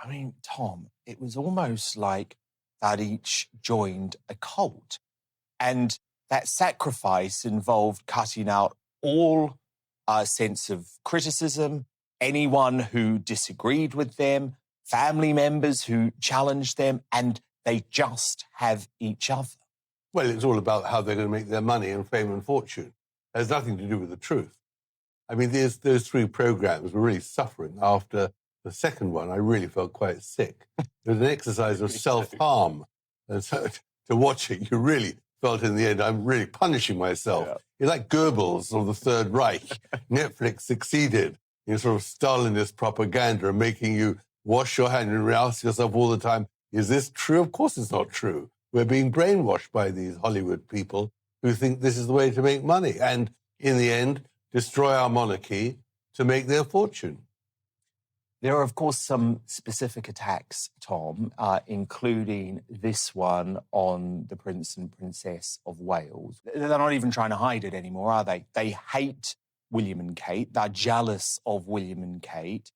I mean, Tom, it was almost like they'd each joined a cult. And that sacrifice involved cutting out all sense of criticism, anyone who disagreed with them, family members who challenged them, and they just have each other. Well, it's all about how they're going to make their money and fame and fortune. It has nothing to do with the truth. I mean, those three programs were really suffering. After the second one, I really felt quite sick. It was an exercise of self-harm. And so to watch it, you really felt in the end, I'm really punishing myself. Yeah. You're like Goebbels of the Third Reich. Netflix succeeded in sort of Stalinist propaganda and making you wash your hand and ask yourself all the time, is this true? Of course it's not true. We're being brainwashed by these Hollywood people who think this is the way to make money and, in the end, destroy our monarchy to make their fortune. There are, of course, some specific attacks, Tom, including this one on the Prince and Princess of Wales. They're not even trying to hide it anymore, are they? They hate William and Kate. They're jealous of William and Kate.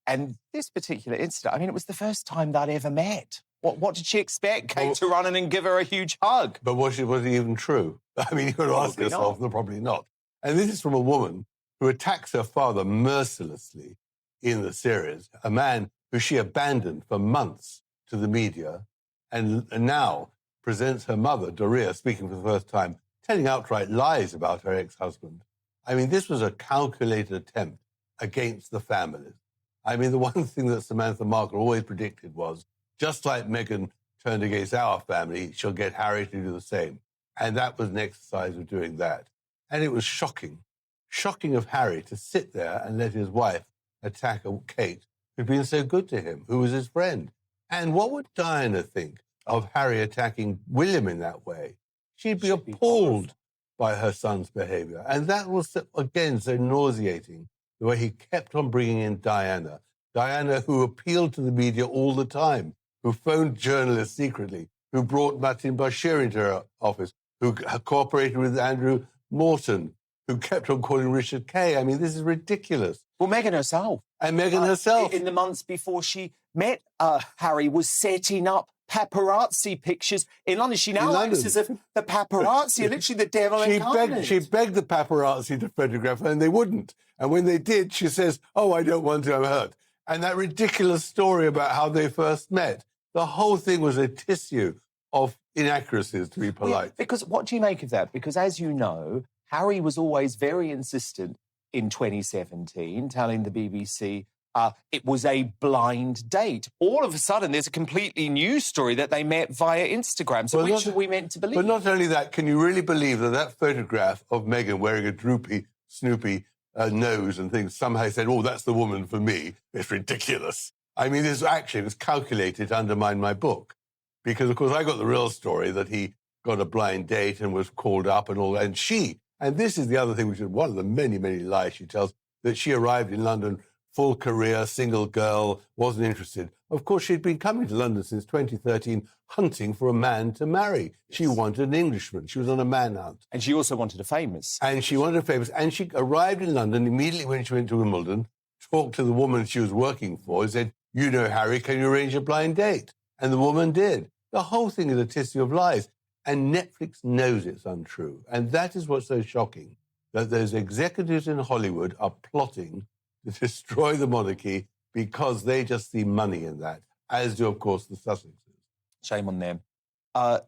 And this particular incident, I mean, it was the first time they'd ever met. What did she expect? Kate to run in and give her a huge hug? But was it even true? I mean, you've got to ask yourself, no, probably not. And this is from a woman who attacks her father mercilessly in the series, a man who she abandoned for months to the media and now presents her mother, Doria, speaking for the first time, telling outright lies about her ex-husband. I mean, this was a calculated attempt against the families. I mean, the one thing that Samantha Markle always predicted was, just like Meghan turned against our family, she'll get Harry to do the same. And that was an exercise of doing that. And it was shocking of Harry to sit there and let his wife attack Kate, who'd been so good to him, who was his friend. And what would Diana think of Harry attacking William in that way? She'd be appalled by her son's behaviour. And that was, again, so nauseating, the way he kept on bringing in Diana. Diana, who appealed to the media all the time, who phoned journalists secretly, who brought Martin Bashir into her office, who cooperated with Andrew Morton, who kept on calling Richard Kay. I mean, this is ridiculous. Well, Meghan herself. And Meghan herself. In the months before she met Harry, was setting up paparazzi pictures in London. She now acts as if the paparazzi are literally the devil incarnate. She begged the paparazzi to photograph her, and they wouldn't. And when they did, she says, oh, I don't want to, I'm hurt. And that ridiculous story about how they first met, the whole thing was a tissue of inaccuracies, to be polite. Well, because what do you make of that? Because, as you know, Harry was always very insistent in 2017, telling the BBC it was a blind date. All of a sudden, there's a completely new story that they met via Instagram. So which are we meant to believe? But not only that, can you really believe that photograph of Meghan wearing a droopy, snoopy nose and things somehow said, oh, that's the woman for me? It's ridiculous. I mean, this actually was calculated to undermine my book. Because, of course, I got the real story that he got a blind date and was called up and all that. And she, and this is the other thing, which is one of the many, many lies she tells, that she arrived in London, full career, single girl, wasn't interested. Of course, she'd been coming to London since 2013, hunting for a man to marry. Yes. She wanted an Englishman. She was on a manhunt. And she also wanted a famous. And she wanted a famous. And she arrived in London immediately when she went to Wimbledon, talked to the woman she was working for, and said, you know, Harry, can you arrange a blind date? And the woman did. The whole thing is a tissue of lies. And Netflix knows it's untrue. And that is what's so shocking, that those executives in Hollywood are plotting to destroy the monarchy because they just see money in that, as do, of course, the Sussexes. Shame on them.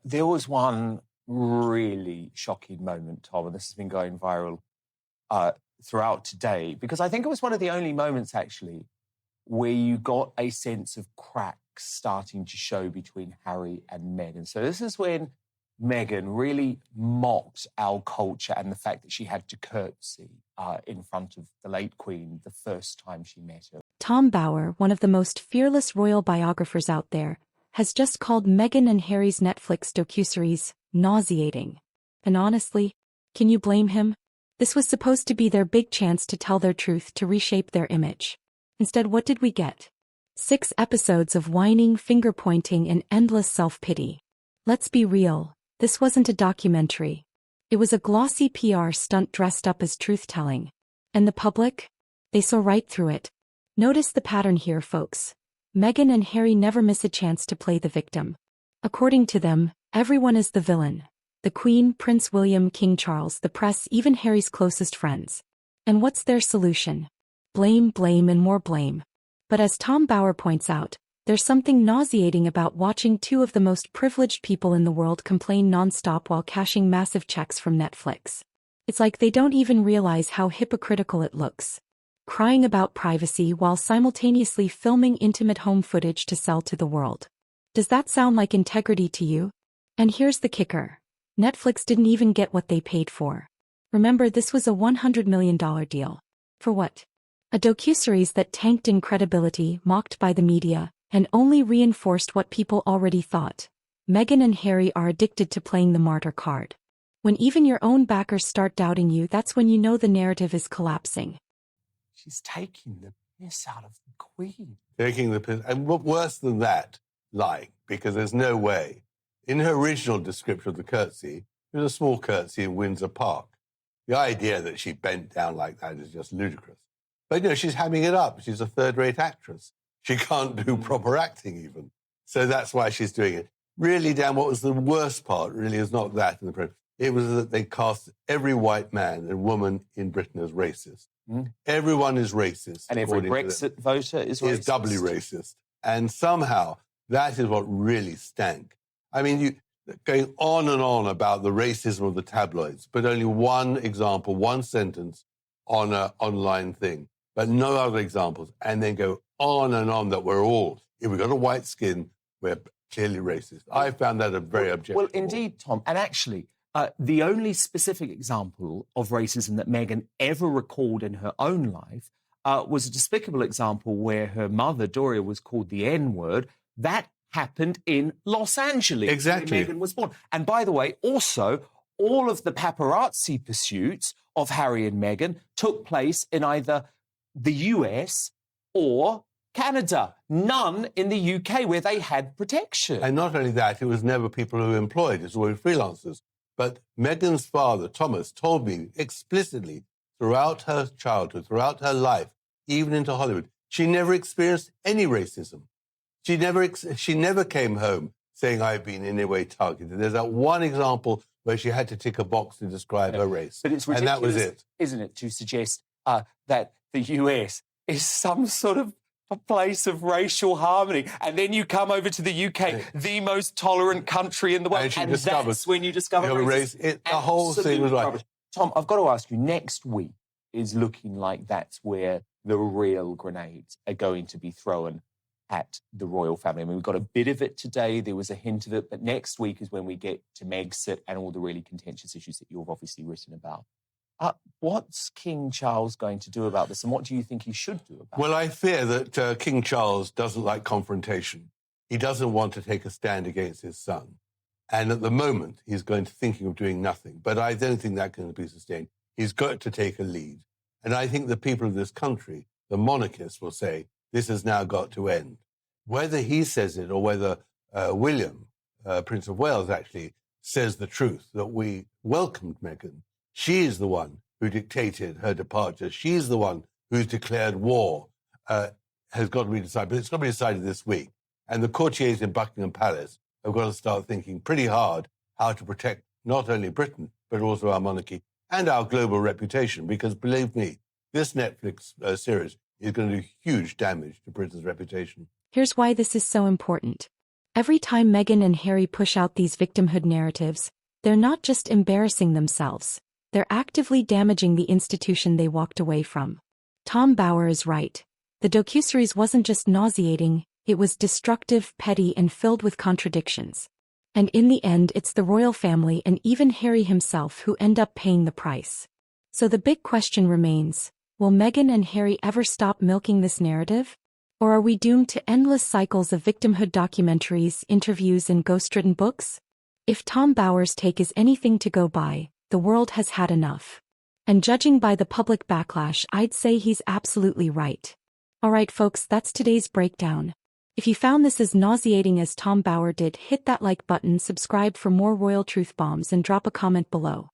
There was one really shocking moment, Tom, and this has been going viral throughout today, because I think it was one of the only moments, actually, where you got a sense of cracks starting to show between Harry and Meghan. So this is when Meghan really mocked our culture and the fact that she had to curtsy in front of the late Queen the first time she met her. Tom Bower, one of the most fearless royal biographers out there, has just called Meghan and Harry's Netflix docuseries nauseating. And honestly, can you blame him? This was supposed to be their big chance to tell their truth, to reshape their image. Instead, what did we get? 6 episodes of whining, finger-pointing, and endless self-pity. Let's be real, this wasn't a documentary. It was a glossy PR stunt dressed up as truth-telling. And the public? They saw right through it. Notice the pattern here, folks. Meghan and Harry never miss a chance to play the victim. According to them, everyone is the villain. The Queen, Prince William, King Charles, the press, even Harry's closest friends. And what's their solution? Blame, blame, and more blame. But as Tom Bower points out, there's something nauseating about watching two of the most privileged people in the world complain non-stop while cashing massive checks from Netflix. It's like they don't even realize how hypocritical it looks. Crying about privacy while simultaneously filming intimate home footage to sell to the world. Does that sound like integrity to you? And here's the kicker. Netflix didn't even get what they paid for. Remember, this was a $100 million deal. For what? A docuseries that tanked in credibility, mocked by the media, and only reinforced what people already thought. Meghan and Harry are addicted to playing the martyr card. When even your own backers start doubting you, that's when you know the narrative is collapsing. She's taking the piss out of the Queen. Taking the piss. And what worse than that, because there's no way. In her original description of the curtsy, it was a small curtsy in Windsor Park. The idea that she bent down like that is just ludicrous. But, she's hamming it up. She's a third-rate actress. She can't do proper acting even. So that's why she's doing it. Really, Dan, what was the worst part really is not that in the press. It was that they cast every white man and woman in Britain as racist. Everyone is racist. And every Brexit voter is racist. Is doubly racist. And somehow, that is what really stank. I mean, you going on and on about the racism of the tabloids, but only one example, one sentence on an online thing, but no other examples. And then go on and on that if we've got a white skin, we're clearly racist. I found that a very objectionable. Well, indeed, Tom. And actually, the only specific example of racism that Meghan ever recalled in her own life was a despicable example where her mother, Doria, was called the N-word. That happened in Los Angeles. Exactly. Where Meghan was born. And by the way, also, all of the paparazzi pursuits of Harry and Meghan took place in either the US or Canada. None in the UK where they had protection. And not only that, it was never people who were employed. It was always freelancers. But Meghan's father, Thomas, told me explicitly throughout her childhood, throughout her life, even into Hollywood, she never experienced any racism. She never came home saying, I've been in any way targeted. There's that one example where she had to tick a box to describe her race. But it's ridiculous, and that was it. Isn't it, to suggest that the US is some sort of a place of racial harmony. And then you come over to the UK, the most tolerant country in the world, and that's when you discover racism. The whole thing was right. Rubbish. Tom, I've got to ask you, next week is looking like that's where the real grenades are going to be thrown at the royal family. I mean, we've got a bit of it today. There was a hint of it. But next week is when we get to Megxit and all the really contentious issues that you've obviously written about. What's King Charles going to do about this? And what do you think he should do about it? Well, I fear that King Charles doesn't like confrontation. He doesn't want to take a stand against his son. And at the moment, he's going to thinking of doing nothing. But I don't think that can be sustained. He's got to take a lead. And I think the people of this country, the monarchists, will say, this has now got to end. Whether he says it or whether William, Prince of Wales, actually says the truth, that we welcomed Meghan. She is the one who dictated her departure. She's the one who's declared war, has got to be decided. But it's got to be decided this week. And the courtiers in Buckingham Palace have got to start thinking pretty hard how to protect not only Britain, but also our monarchy and our global reputation. Because believe me, this Netflix series is going to do huge damage to Britain's reputation. Here's why this is so important. Every time Meghan and Harry push out these victimhood narratives, they're not just embarrassing themselves. They're actively damaging the institution they walked away from. Tom Bower is right. The docuseries wasn't just nauseating, it was destructive, petty, and filled with contradictions. And in the end, it's the royal family and even Harry himself who end up paying the price. So the big question remains, will Meghan and Harry ever stop milking this narrative? Or are we doomed to endless cycles of victimhood documentaries, interviews, and ghost-written books? If Tom Bower's take is anything to go by, the world has had enough. And judging by the public backlash, I'd say he's absolutely right. Alright folks, that's today's breakdown. If you found this as nauseating as Tom Bower did, hit that like button, subscribe for more royal truth bombs, and drop a comment below.